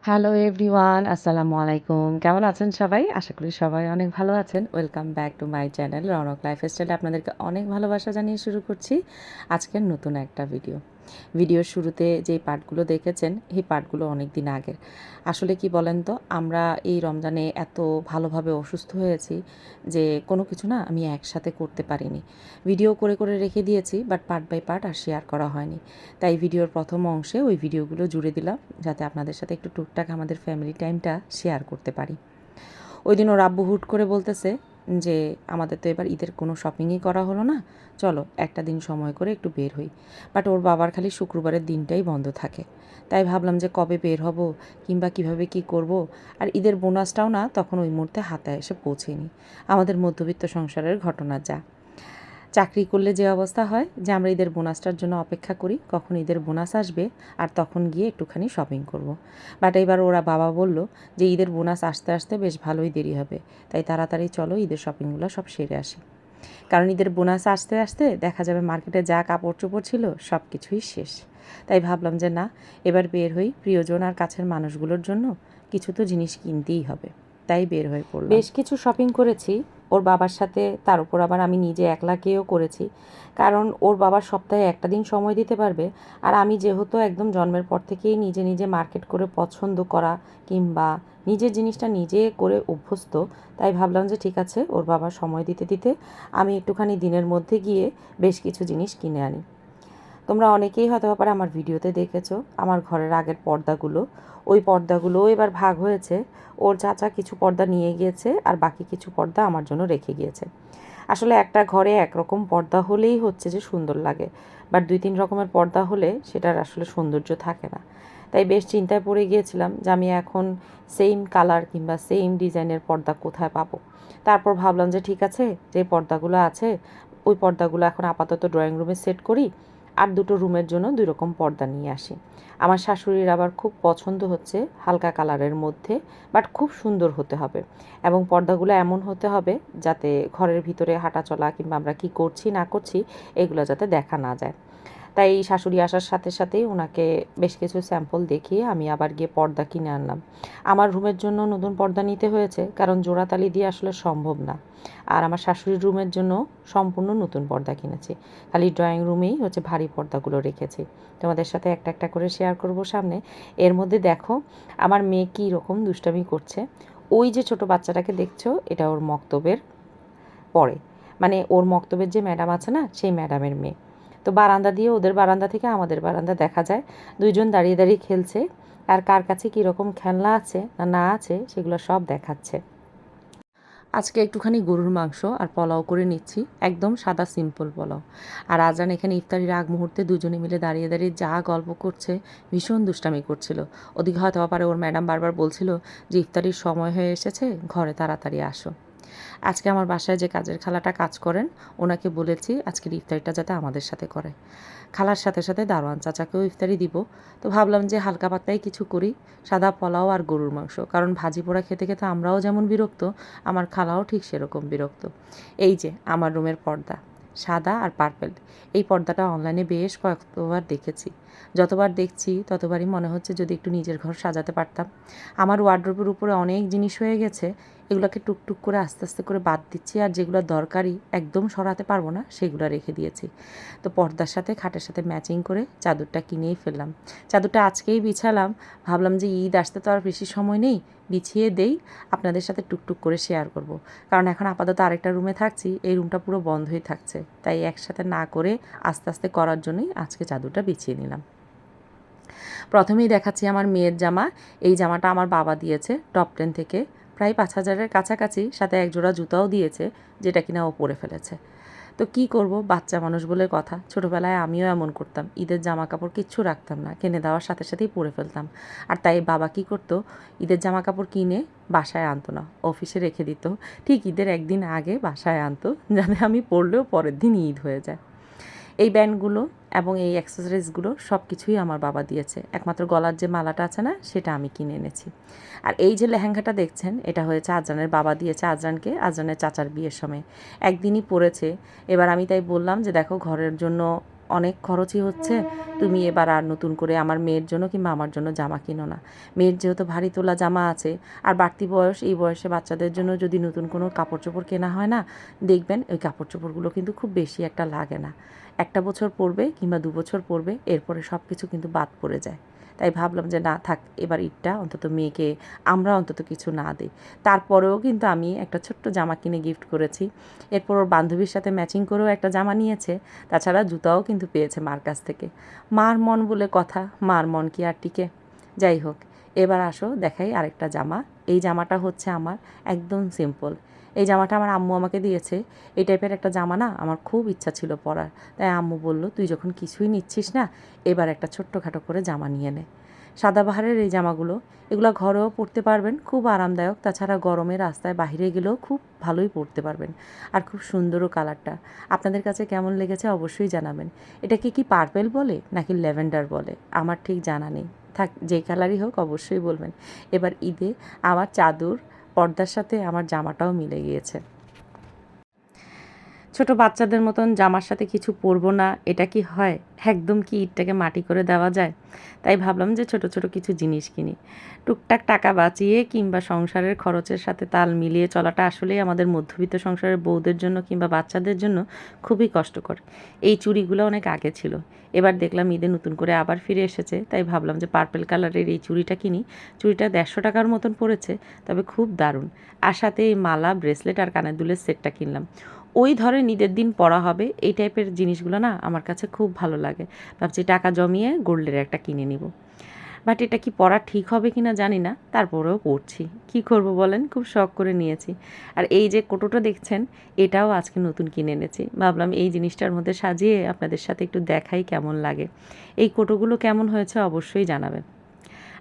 Hello everyone, আসসালামু আলাইকুম। কেমন আছেন সবাই? আশা করি সবাই অনেক ভালো আছেন। Welcome back to my channel Rounak লাইফস্টাইলে আপনাদেরকে অনেক ভালোবাসা জানিয়ে শুরু করছি আজকের নতুন একটা ভিডিও। ভিডিওর শুরুতে যেই পার্টগুলো দেখেছেন, এই পার্টগুলো অনেক দিন আগের। আসলে কি বলেন তো, আমরা এই রমজানে এত ভালোভাবে অসুস্থ হয়েছি যে কোনো কিছু না আমি একসাথে করতে পারিনি। ভিডিও করে করে রেখে দিয়েছি, বাট পার্ট বাই পার্ট আর শেয়ার করা হয়নি। তাই ভিডিওর প্রথম অংশে ওই ভিডিওগুলো জুড়ে দিলাম, যাতে আপনাদের সাথে একটু টুকটাক আমাদের ফ্যামিলি টাইমটা শেয়ার করতে পারি। ওই দিন ওর আব্বু হুট করে বলতেছে যে আমাদের তো এবার ঈদের কোনো শপিংই করা হলো না, চলো একটা দিন সময় করে একটু বের হই। বাট ওর বাবার খালি শুক্রবারের দিনটাই বন্ধ থাকে। তাই ভাবলাম যে কবে বের হব কিংবা কিভাবে কি করব। আর ঈদের বোনাসটাও না তখন ওই মুহূর্তে হাতে এসে পৌঁছেনি। আমাদের মধ্যবিত্ত সংসারের ঘটনা যা। চাকরি করলে যে অবস্থা হয় যে আমরা ঈদের বোনাসটার জন্য অপেক্ষা করি কখন ঈদের বোনাস আসবে আর তখন গিয়ে একটুখানি শপিং করব। বাট এবার ওরা বাবা বলল যে ঈদের বোনাস আসতে আসতে বেশ ভালোই দেরি হবে, তাই তাড়াতাড়ি চলো ঈদের শপিংগুলো সব সেরে আসি। কারণ ঈদের বোনাস আসতে আসতে দেখা যাবে মার্কেটে যা কাপড় চোপড় ছিল সব কিছুই শেষ। তাই ভাবলাম যে না, এবার বের হই, প্রিয়জন আর কাছের মানুষগুলোর জন্য কিছু তো জিনিস কিনতেই হবে। তাই বের হয়ে পড়লাম। বেশ কিছু শপিং করেছি ওর বাবার সাথে, তার উপর আবার আমি নিজে একলা গিয়েও করেছি। কারণ ওর বাবার সপ্তাহে একটা দিন সময় দিতে পারবে, আর আমি যেহেতু একদম জন্মের পর থেকেই নিজে নিজে মার্কেট করে পছন্দ করা কিংবা নিজের জিনিসটা নিজে করে অভ্যস্ত, তাই ভাবলাম যে ঠিক আছে, ওর বাবা সময় দিতে দিতে আমি একটুখানি দিনের মধ্যে গিয়ে বেশ কিছু জিনিস কিনে আনি। তোমরা অনেকেই হয়তো ব্যাপারে আমার ভিডিওতে দেখেছো আমার ঘরের আগের পর্দাগুলো। ওই পর্দাগুলোও এবার ভাগ হয়েছে। ওর চাচা কিছু পর্দা নিয়ে গিয়েছে আর বাকি কিছু পর্দা আমার জন্য রেখে গিয়েছে। আসলে একটা ঘরে একরকম পর্দা হলেই হচ্ছে যে সুন্দর লাগে, বাট 2-3 রকমের পর্দা হলে সেটার আসলে সৌন্দর্য থাকে না। তাই বেশ চিন্তায় পড়ে গিয়েছিলাম যে আমি এখন সেম কালার কিংবা সেম ডিজাইনের পর্দা কোথায় পাবো। তারপর ভাবলাম যে ঠিক আছে, যে পর্দাগুলো আছে ওই পর্দাগুলো এখন আপাতত ড্রয়িং রুমে সেট করি, আর দুটো রুমের জন্য 2 রকম পর্দা নিয়ে আসি। আমার শাশুড়ির আবার খুব পছন্দ হচ্ছে হালকা কালারের মধ্যে, বাট খুব সুন্দর হতে হবে এবং পর্দাগুলো এমন হতে হবে যাতে ঘরের ভিতরে হাঁটাচলা কিংবা আমরা কী করছি না করছি এগুলো যাতে দেখা না যায়। তাই শাশুড়ি আসার সাথে সাথেই ওনাকে বেশ কিছু স্যাম্পল দেখিয়ে আমি আবার গিয়ে পর্দা কিনে আনলাম। আমার রুমের জন্য নতুন পর্দা নিতে হয়েছে, কারণ জোড়াতালি দিয়ে আসলে সম্ভব না। আর আমার শাশুড়ির রুমের জন্য সম্পূর্ণ নতুন পর্দা কিনেছি। খালি ড্রয়িং রুমেই হচ্ছে ভারী পর্দাগুলো রেখেছি। তোমাদের সাথে একটা একটা করে শেয়ার করব সামনে। এর মধ্যে দেখো আমার মেয়ে কী রকম দুষ্টামি করছে। ওই যে ছোট বাচ্চাটাকে দেখছো, এটা ওর মক্তবের পড়ে, মানে ওর মক্তবের যে ম্যাডাম আছে না, সেই ম্যাডামের মেয়ে। তো বারান্দা দিয়ে ওদের বারান্দা থেকে আমাদের বারান্দা দেখা যায়। দুইজন দাঁড়িয়ে দাঁড়িয়ে খেলছে, আর কার কাছে কীরকম খেলনা আছে না না আছে সেগুলো সব দেখাচ্ছে। আজকে একটুখানি গরুর মাংস আর পোলাও করে নিচ্ছি, একদম সাদা সিম্পল পোলাও। আর আজান এখানে ইফতারির আগ মুহূর্তে দুজনে মিলে দাঁড়িয়ে দাঁড়িয়ে যা গল্প করছে, ভীষণ দুষ্টামি করছিল। ওদিকে হয়তো পারে ওর ম্যাডাম বারবার বলছিল যে ইফতারির সময় হয়ে এসেছে, ঘরে তাড়াতাড়ি আসো। আজকে আমার বাসায় যে কাজের খালাটা কাজ করেন, ওনাকে বলেছি আজকের ইফতারিটা যাতে আমাদের সাথে করে। খালার সাথে সাথে দারোয়ান চাচাকেও ইফতারি দিব। তো ভাবলাম যে হালকা পাতলাই কিছু করি, সাদা পোলাও আর গরুর মাংস। কারণ ভাজি পোড়া খেতে খেতে আমরাও যেমন বিরক্ত, আমার খালাও ঠিক সেরকম বিরক্ত। এই যে আমার রুমের পর্দা, সাদা আর পার্পেল। এই পর্দাটা অনলাইনে বেশ কয়েকবার দেখেছি। যতবার দেখছি ততবারই মনে হচ্ছে যদি একটু নিজের ঘর সাজাতে পারতাম। আমার ওয়ার্ড্রোবের উপরে অনেক জিনিস হয়ে গেছে, এগুলোকে টুকটুক করে আস্তে আস্তে করে বাদ দিচ্ছি, আর যেগুলো দরকারি একদম সরাতে পারবো না সেগুলো রেখে দিয়েছি। তো পর্দার সাথে খাটের সাথে ম্যাচিং করে চাদরটা কিনেই ফেললাম। চাদরটা আজকেই বিছালাম, ভাবলাম যে ঈদ আসতে তো আর বেশি সময় নেই, বিছিয়ে দেই, আপনাদের সাথে টুকটুক করে শেয়ার করব। কারণ এখন আপাতত আরেকটা রুমে থাকছি, এই রুমটা পুরো বন্ধই থাকছে, তাই একসাথে না করে আস্তে আস্তে করার জন্যই আজকে চাদরটা বিছিয়ে নিলাম। প্রথমেই দেখাচ্ছি আমার মেয়ের জামা। এই জামাটা আমার বাবা দিয়েছে টপ 10 থেকে, প্রায় 5,000-এর কাছাকাছি, সাথে এক জোড়া জুতাও দিয়েছে, যেটা কিনা ও পরে ফেলেছে। তো কি করব, বাচ্চা মানুষ বলে কথা। ছোটোবেলায় আমিও এমন করতাম, ঈদের জামা কাপড় কিচ্ছু রাখতাম না, কিনে দেওয়ার সাথে সাথেই পরে ফেলতাম। আর তাই বাবা কি করতো, ঈদের জামা কাপড় কিনে বাসায় আনতো না, অফিসে রেখে দিত। ঠিক ঈদের একদিন আগে বাসায় আনতো, যাতে আমি পরলেও পরের দিন ঈদ হয়ে যায়। এই ব্যান্ডগুলো এবং এই অ্যাক্সেসরিজগুলো সব কিছুই আমার বাবা দিয়েছে। একমাত্র গলার যে মালাটা আছে না, সেটা আমি কিনে এনেছি। আর এই যে লেহেঙ্গাটা দেখছেন, এটা হয়েছে আজরানের বাবা দিয়েছে আজরানকে, আজরানের চাচার বিয়ের সময় একদিনই পরেছে। এবার আমি তাই বললাম যে দেখো, ঘরের জন্য অনেক খরচই হচ্ছে, তুমি এবার আর নতুন করে আমার মেয়ের জন্য কিংবা আমার জন্য জামা কিনো না। মেয়ের যেহেতু ভারী তোলা জামা আছে, আর বাড়তি বয়স, এই বয়সে বাচ্চাদের জন্য যদি নতুন কোনো কাপড় চোপড় কেনা হয় না, দেখবেন ওই কাপড় চোপড়গুলো কিন্তু খুব বেশি একটা লাগে না। 1 বছর পরবে কিংবা 2 বছর পরবে, এরপরে সব কিছু কিন্তু বাদ পড়ে যায়। তাই ভাবলাম যে না থাক, এবার ঈদটা অন্তত মেয়েকে আমরা অন্তত কিছু না দিই। তারপরেও কিন্তু আমি একটা ছোট্ট জামা কিনে গিফট করেছি। এরপর ওর বান্ধবীর সাথে ম্যাচিং করেও একটা জামা নিয়েছে, তাছাড়া জুতাও কিন্তু পেয়েছে মার কাছ থেকে। মার মন বলে কথা, মার মন কি আর টিকে? যাই হোক, এবার আসো দেখাই আরেকটা জামা। এই জামাটা হচ্ছে আমার একদম সিম্পল। এই জামাটা আমার আম্মু আমাকে দিয়েছে। এই টাইপের একটা জামা না আমার খুব ইচ্ছা ছিল পরার। তাই আম্মু বলল, তুই যখন কিছুই নিচ্ছিস না, এবার একটা ছোট্টখাটো করে জামা নিয়ে নে। সাদাবাহারের এই জামাগুলো, এগুলো ঘরেও পরতে পারবেন, খুব আরামদায়ক। তাছাড়া গরমে রাস্তায় বাইরে গেলেও খুব ভালোই পরতে পারবেন। আর খুব সুন্দরও কালারটা। আপনাদের কাছে কেমন লেগেছে অবশ্যই জানাবেন। এটাকে কি পার্পেল বলে নাকি ল্যাভেন্ডার বলে আমার ঠিক জানা নেই। থাক, যে কালারই হোক অবশ্যই বলবেন। এবার ঈদে আমার চাদর পর্দার সাথে আমার জামাটাও মিলে গিয়েছে। ছোট বাচ্চাদের মতন জামার সাথে কিছু পরবো না, এটা কি হয়? একদম কি ঈদটাকে মাটি করে দেওয়া যায়? তাই ভাবলাম যে ছোট ছোট কিছু জিনিস কিনি। টুকটাক টাকা বাঁচিয়ে কিংবা সংসারের খরচের সাথে তাল মিলিয়ে চলাটা আসলেই আমাদের মধ্যবিত্ত সংসারের বউদের জন্য কিংবা বাচ্চাদের জন্য খুবই কষ্টকর। এই চুড়িগুলো অনেক আগে ছিল, এবার দেখলাম ঈদে নতুন করে আবার ফিরে এসেছে, তাই ভাবলাম যে পার্পেল কালারের এই চুড়িটা কিনি। চুড়িটা 150 টাকার মতন পড়েছে, তবে খুব দারুণ। আর সাথে এই মালা, ব্রেসলেট আর কানের দুলের সেটটা কিনলাম। ওই ধরেন ঈদের দিন পরা হবে, এই টাইপের জিনিসগুলো না আমার কাছে খুব ভালো লাগে। ভাবছি টাকা জমিয়ে গোল্ডের একটা কিনে নিব। বাট এটা কি পরা ঠিক হবে কি না জানি না, তারপরেও পরছি। কি করব বলেন, খুব শখ করে নিয়েছি। আর এই যে কোটোটা দেখছেন, এটাও আজকে নতুন কিনে এনেছি। ভাবলাম এই জিনিসটার মধ্যে সাজিয়ে আপনাদের সাথে একটু দেখাই কেমন লাগে। এই কোটোগুলো কেমন হয়েছে অবশ্যই জানাবেন।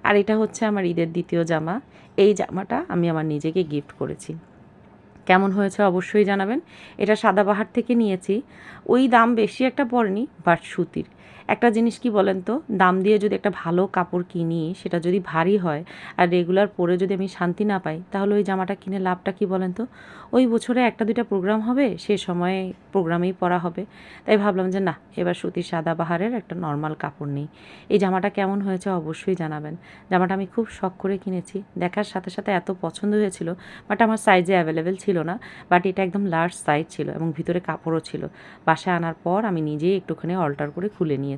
আর এটা হচ্ছে আমার ঈদের দ্বিতীয় জামা। এই জামাটা আমি আমার নিজেকে গিফট করেছি। কেমন হয়েছে অবশ্যই জানাবেন। এটা সাদাবাহার থেকে নিয়েছি। ওই দাম বেশি একটা পড়েনি, বাট সুতির। একটা জিনিস কি বলেন তো, দাম দিয়ে যদি একটা ভালো কাপড় কিনি, সেটা যদি ভারী হয় আর রেগুলার পরে যদি আমি শান্তি না পাই, তাহলে ওই জামাটা কিনে লাভটা কি বলেন তো? ওই বছরে 1-2টা প্রোগ্রাম হবে, সে সময়ে প্রোগ্রামেই পরা হবে। তাই ভাবলাম যে না, এবার সুতির সাদাবাহারের একটা নর্মাল কাপড় নেই। এই জামাটা কেমন হয়েছে অবশ্যই জানাবেন। জামাটা আমি খুব শখ করে কিনেছি, দেখার সাথে সাথে এত পছন্দ হয়েছিল, বাট আমার সাইজে অ্যাভেলেবেল ছিল না। বাট এটা একদম লার্জ সাইজ ছিল এবং ভিতরে কাপড়ও ছিল। বাসায় আনার পর আমি নিজেই একটুখানি অল্টার করে খুলে নিয়েছি।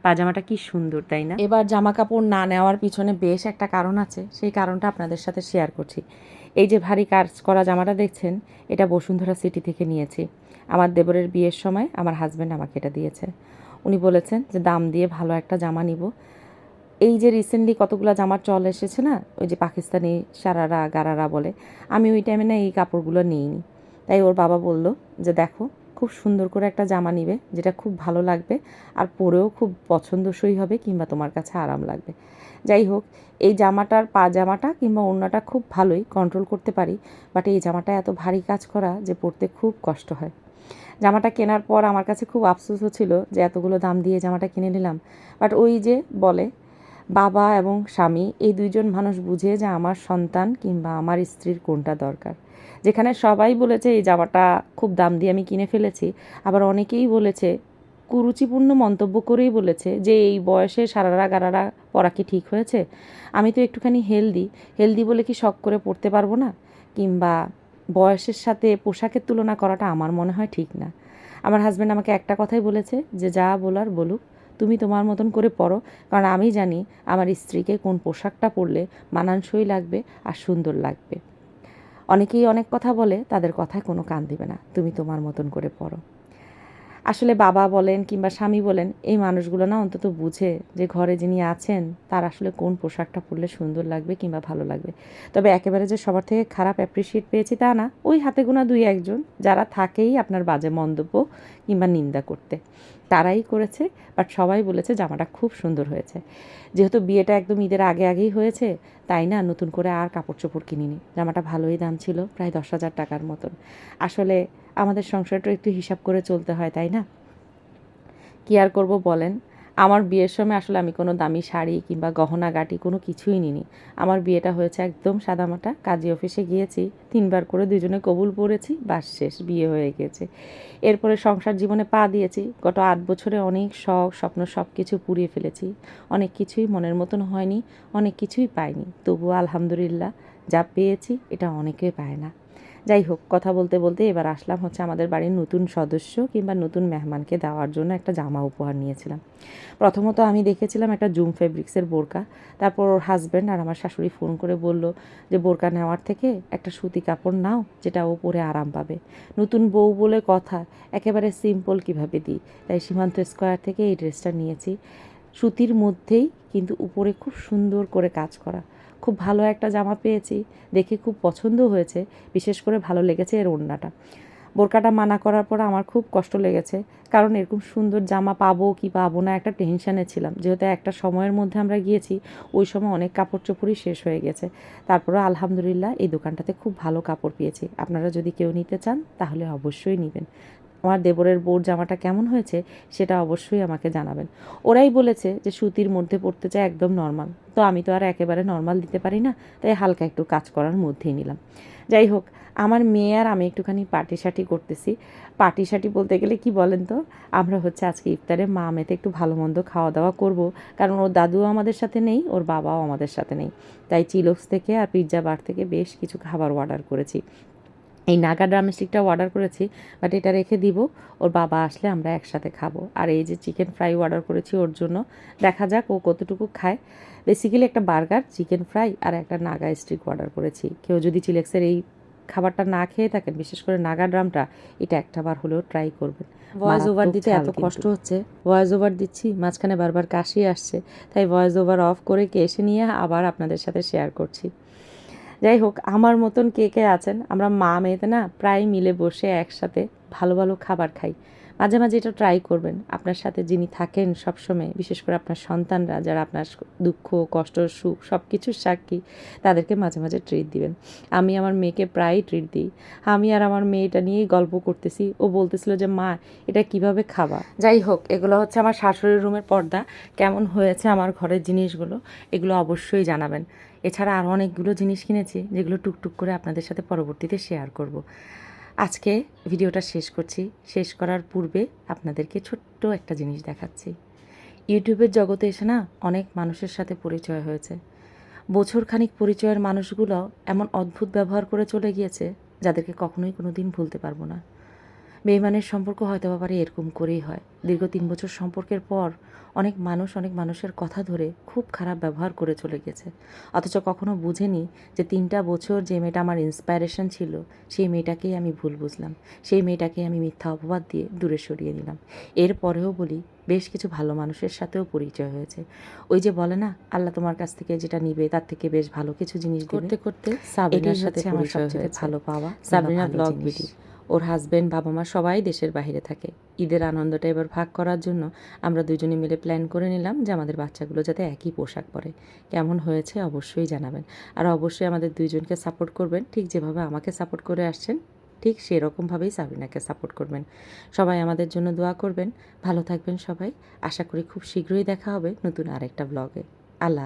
পাজামাটা কি সুন্দর, তাই না? এবার জামা কাপড় না নেওয়ার পিছনে বেশ একটা কারণ আছে, সেই কারণটা আপনাদের সাথে শেয়ার করছি। এই যে ভারী কাজ করা জামাটা দেখছেন, এটা বসুন্ধরা সিটি থেকে নিয়েছি। আমার দেবরের বিয়ের সময় আমার হাজব্যান্ড আমাকে এটা দিয়েছে। উনি বলেছেন যে দাম দিয়ে ভালো একটা জামা নিব। এই যে রিসেন্টলি কতগুলো জামার চল এসেছে না, ওই যে পাকিস্তানি সারারা গারারা বলে, আমি ওই টাইমে না এই কাপড়গুলো নিইনি। তাই ওর বাবা বলল যে দেখো, খুব সুন্দর করে একটা জামা নিবে যেটা খুব ভালো লাগবে আর পরেও খুব পছন্দসই হবে কিংবা তোমার কাছে আরাম লাগবে। যাই হোক, এই জামাটার পাজামাটা কিংবা ওড়নাটা খুব ভালোই কন্ট্রোল করতে পারি, বাট এই জামাটা এত ভারী কাজ করা যে পরতে খুব কষ্ট হয়। জামাটা কেনার পর আমার কাছে খুব আফসোস হচ্ছিল যে এতগুলো দাম দিয়ে জামাটা কিনে নিলাম। বাট ওই যে বলে, বাবা এবং স্বামী এই দুইজন মানুষ বুঝে যে আমার সন্তান কিংবা আমার স্ত্রীর কোনটা দরকার। যেখানে সবাই বলেছে এই জামাটা খুব দাম দিয়ে আমি কিনে ফেলেছি, আবার অনেকেই বলেছে, কুরুচিপূর্ণ মন্তব্য করেই বলেছে যে এই বয়সে সারারা গারারা পরা কি ঠিক হয়েছে? আমি তো একটুখানি হেলদি, হেলদি বলে কি শখ করে পরতে পারবো না? কিংবা বয়সের সাথে পোশাকের তুলনা করাটা আমার মনে হয় ঠিক না। আমার হাজব্যান্ড আমাকে একটা কথাই বলেছে যে যা বলার বলুক, তুমি তোমার মতন করে পরো, কারণ আমি জানি আমার স্ত্রীকে কোন পোশাকটা পরলে মানানসই লাগবে আর সুন্দর লাগবে। অনেকেই অনেক কথা বলে, তাদের কথায় কোনো কান দিবে না, তুমি তোমার মতন করে পরো। আসলে বাবা বলেন কিংবা স্বামী বলেন, এই মানুষগুলো না অন্তত বুঝে যে ঘরে যিনি আছেন তার আসলে কোন পোশাকটা পরলে সুন্দর লাগবে কিংবা ভালো লাগবে। তবে একেবারে যে সবার থেকে খারাপ অ্যাপ্রিসিয়েট পেয়েছি তা না, ওই হাতে গোনা 2-1 জন যারা থাকেই আপনার বাজে মন্তব্য কিংবা নিন্দা করতে, তারাই করেছে। বাট সবাই বলেছে জামাটা খুব সুন্দর হয়েছে। যেহেতু বিয়েটা একদম ঈদের আগে আগেই হয়েছে, তাই না নতুন করে আর কাপড় চোপড় কিনিনি। জামাটা ভালোই দাম ছিল, প্রায় 10,000 টাকার মতন। আসলে আমাদের সংসারটা একটু হিসাব করে চলতে হয়, তাই না? কী আর করব বলেন। আমার বিয়ের সময় আসলে আমি কোনো দামি শাড়ি কিংবা গহনাগাটি কোনো কিছুই নিইনি। আমার বিয়েটা হয়েছে একদম সাদামাটা। কাজী অফিসে গিয়েছি, ৩ বার করে দুজনে কবুল পড়েছি, বাস শেষ, বিয়ে হয়ে গিয়েছে। এরপরে সংসার জীবনে পা দিয়েছি। গত ৮ বছরে অনেক শখ, স্বপ্ন সব কিছু পুড়িয়ে ফেলেছি। অনেক কিছুই মনের মতন হয়নি, অনেক কিছুই পাইনি। তবুও আলহামদুলিল্লাহ যা পেয়েছি এটা অনেকে পায় না। যাই হোক, কথা বলতে বলতে এবার আসলাম হচ্ছে আমাদের বাড়ির নতুন সদস্য কিংবা নতুন মেহমানকে দেওয়ার জন্য একটা জামা উপহার নিয়েছিলাম। প্রথমত আমি দেখেছিলাম একটা জুম ফেব্রিক্সের বোরকা। তারপর ওর হাজব্যান্ড আর আমার শাশুড়ি ফোন করে বলল যে বোরকা নেওয়ার থেকে একটা সুতি কাপড় নাও, যেটা ও পরে আরাম পাবে। নতুন বউ বলে কথা, একেবারে সিম্পল কিভাবে দিই, তাই সীমান্ত স্কয়ার থেকে এই ড্রেসটা নিয়েছি। সুতির মধ্যেই কিন্তু উপরে খুব সুন্দর করে কাজ করা। খুব ভালো একটা জামা পেয়েছি, দেখে খুব পছন্দ হয়েছে। বিশেষ করে ভালো লেগেছে এর ওড়নাটা। বোরকাটা মানা করার পর আমার খুব কষ্ট লেগেছে, কারণ এরকম সুন্দর জামা পাবো কি পাবো না একটা টেনশানে ছিলাম। যেহেতু একটা সময়ের মধ্যে আমরা গিয়েছি, ওই সময় অনেক কাপড় চোপড়ই শেষ হয়ে গেছে। তারপরে আলহামদুলিল্লাহ এই দোকানটাতে খুব ভালো কাপড় পেয়েছি। আপনারা যদি কেউ নিতে চান তাহলে অবশ্যই নেবেন। আমার দেবরের বউর জামাটা কেমন হয়েছে সেটা অবশ্যই আমাকে জানাবেন। ওরাই বলেছে যে সুতির মধ্যে পরতে চাই, একদম নর্মাল। তো আমি তো আর একেবারে নর্মাল দিতে পারি না, তাই হালকা একটু কাজ করার মধ্যেই নিলাম। যাই হোক, আমার মেয়ে আর আমি একটুখানি পার্টি সার্টি করতেছি। পার্টি সার্টি বলতে গেলে কি বলেন তো, আমরা হচ্ছে আজকে ইফতারে মা মেয়েতে একটু ভালো মন্দ খাওয়া দাওয়া করব, কারণ ওর দাদুও আমাদের সাথে নেই, ওর বাবাও আমাদের সাথে নেই। তাই চিলক্স থেকে আর পিৎজা বার থেকে বেশ কিছু খাবার অর্ডার করেছি। এই নাগা ড্রামস্টিকটা অর্ডার করেছি, বাট এটা রেখে দিব, ওর বাবা আসলে আমরা একসাথে খাবো। আর এই যে চিকেন ফ্রাই অর্ডার করেছি ওর জন্য, দেখা যাক ও কতটুকু খায়। বেসিক্যালি একটা বার্গার, চিকেন ফ্রাই আর একটা নাগা স্টিক অর্ডার করেছি। কেউ যদি চিলেক্সের এই খাবারটা না খেয়ে থাকেন, বিশেষ করে নাগা ড্রামটা, এটা একটাবার হলেও ট্রাই করবেন। ভয়েস ওভার দিতে এত কষ্ট হচ্ছে, ভয়েস ওভার দিচ্ছি, মাঝখানে বারবার কাশি আসছে, তাই ভয়েস ওভার অফ করে কেসে নিয়ে আবার আপনাদের সাথে শেয়ার করছি। যাই হোক, আমার মতন কে কে আছেন? আমরা মা মেয়েতে না প্রায় মিলে বসে একসাথে ভালো ভালো খাবার খাই। মাঝে মাঝে এটা ট্রাই করবেন। আপনার সাথে যিনি থাকেন সবসময়, বিশেষ করে আপনার সন্তানরা যারা আপনার দুঃখ কষ্ট সুখ সব কিছুর সাক্ষী, তাদেরকে মাঝে মাঝে ট্রিট দিবেন। আমি আমার মেয়েকে প্রায়ই ট্রিট দিই। আমি আর আমার মেয়েটা নিয়েই গল্প করতেছি, ও বলতেছিল যে মা এটা কিভাবে খাবা। যাই হোক, এগুলো হচ্ছে আমার শাশুড়ির রুমের পর্দা। কেমন হয়েছে আমার ঘরের জিনিসগুলো এগুলো অবশ্যই জানাবেন। এছাড়া আরও অনেকগুলো জিনিস কিনেছি, যেগুলো টুকটুক করে আপনাদের সাথে পরবর্তীতে শেয়ার করব। আজকে ভিডিওটা শেষ করছি। শেষ করার পূর্বে আপনাদেরকে ছোট্ট একটা জিনিস দেখাচ্ছি। ইউটিউবের জগতে এসে না অনেক মানুষের সাথে পরিচয় হয়েছে। বছরখানিক পরিচয়ের মানুষগুলো এমন অদ্ভুত ব্যবহার করে চলে গিয়েছে, যাদেরকে কখনোই কোনো দিন ভুলতে পারবো না। বেইমানের সম্পর্ক হয়তো আবার এরকম করেই হয়। দীর্ঘ ৩ বছর সম্পর্কের পর অনেক মানুষ অনেক মানুষের কথা ধরে খুব খারাপ ব্যবহার করে চলে গেছে, অথচ কখনো বুঝেনি যে ৩টা বছর যে মেয়েটা আমার ইন্সপায়ারেশন ছিল, সেই মেয়েটাকেই আমি ভুল বুঝলাম, সেই মেয়েটাকে আমি মিথ্যা অপবাদ দিয়ে দূরে সরিয়ে নিলাম। এরপরেও বলি, বেশ কিছু ভালো মানুষের সাথেও পরিচয় হয়েছে। ওই যে বলে না, আল্লাহ তোমার কাছ থেকে যেটা নিবে তার থেকে বেশ ভালো কিছু জিনিস করতে করতে সাবরিনার সাথে আমার সবচেয়ে ভালো পাওয়া। সাবরিনা ব্লগ ভিডিও, ওর হাজব্যান্ড বাবা মা সবাই দেশের বাইরে থাকে। ঈদের আনন্দটা এবার ভাগ করার জন্য আমরা দুজনে মিলে প্ল্যান করে নিলাম যে আমাদের বাচ্চাগুলো যাতে একই পোশাক পরে। কেমন হয়েছে অবশ্যই জানাবেন। আর অবশ্যই আমাদের দুইজনকে সাপোর্ট করবেন, ঠিক যেভাবে আমাকে সাপোর্ট করে আসছেন ঠিক সেরকমভাবেই সাবরিনাকে সাপোর্ট করবেন। সবাই আমাদের জন্য দোয়া করবেন। ভালো থাকবেন সবাই। আশা করি খুব শীঘ্রই দেখা হবে নতুন আরেকটা ব্লগে। আল্লাহ।